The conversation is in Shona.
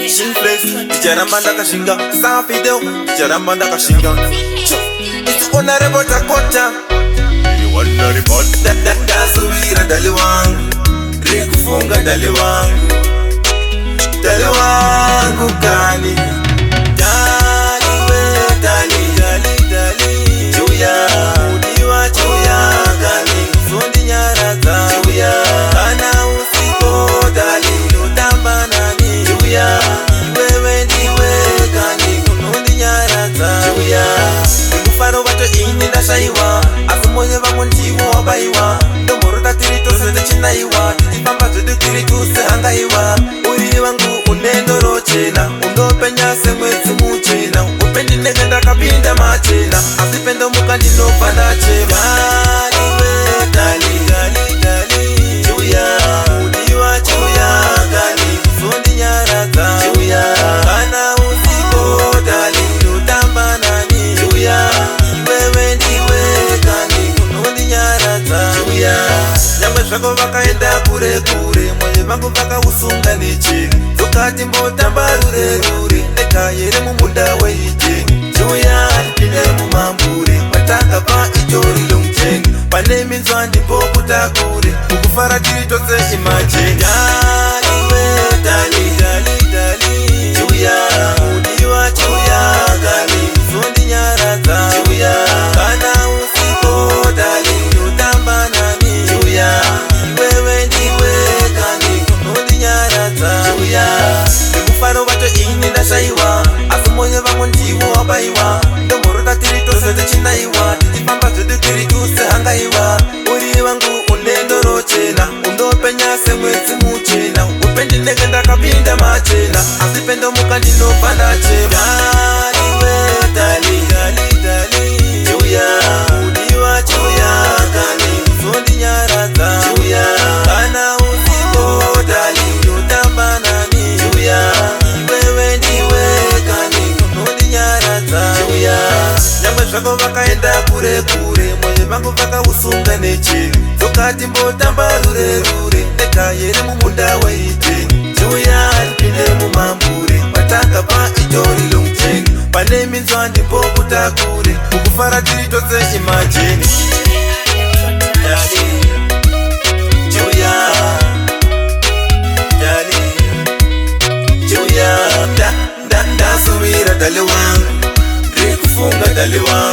Shinflex, Jaramanda Kashinga, Sa Video, Jaramanda Kashinga. It's honorable Dakota. You want to report that Suvira Daliwang, Rikufunga Daliwang, Daliwang Gani, Dali, Dali, Dali, Dali, Juya, Udiwa, Juya, Gani, Fundinyarata, Juya, Ana Usiko, Dali, Utamba Nani, Juya, Wewe Diwe, Gani, Fundinyarata, Juya, Mufano Bato Ini Nashaiwa, Afumoye Vangonjiwo Wabaiwa, Ndomorota Tirito Sede Chinaiwa, Tipamba Tudu Tirito Se Hangaiwa, Uri Wangu Unendo Rochena, Undopenya Semwezi Muchena, Upendi Negenda Kapinda Machena, Asipendo Mukandi No Panachema, Dali, Dali, Dali, Juya, Udiwa Juya, Gali, Fundinyarata, Juya, Kana Usiko, Dali, Utamba Nani, Juya, Wewe Ndiwe, Gali, Fundinyarata, Juya, Nyamwe Shako Vakaenda Kure Kure, Mwenye Vangu Vaka Usunga Nichini, Tukati Mbota Mbarure Rure, Neka Yere Mumuda Weije, Juya, Nipine Mumambure, Wataka Pa Ijori Lungcheni, Panemi Nzwandi Mboku Takure, Mukufara Tirito Se Imagine, Dali, Dali, Dali, Dali, Juya, Udiwa Juya, Gali, Fundinyarata, Juya, Kana Usiko, Dali, Utamba Nani, Juya, Wewe Ndiwe, Gali, Fundinyarata, Juya, Mukufaro Bato Ini Nashaiwa, Afumoye Vangonjiwo Wabaiwa, Ndomorota Tirito Sede Chinaiwa, Tipamba Tudu Tirito Se Hangaiwa, Uri Wangu Unendo Rochena, Undopenya Semwezi Muchena, Upendi Negenda Kapinda Machena, Asipendo Mukandi No Panachema, Dali, Dali, Dali, Juya, Udiwa Juya, Gali, Fundinyarata, Juya, Kana Usiko, Dali, Utamba Nani, Juya, Wewe Ndiwe, Gali, Fundinyarata, Juya, Nyamwe Shako Vakaenda Kure Kure, Mwenye Vangu Vaka Usunga Nechini, Tukati Mbota Mbarure Rure, Neka Yere Mumunda Weije, Juya, Nipine Mumambure, Wataka Pa Ijori Lungcheni, Panemi Nzwandi Mboku Takure, Mukufara Tirito Se Imagine, Dali, Juya, Dali, Juya, Da Suvira Daliwang, Rikufunga Daliwang.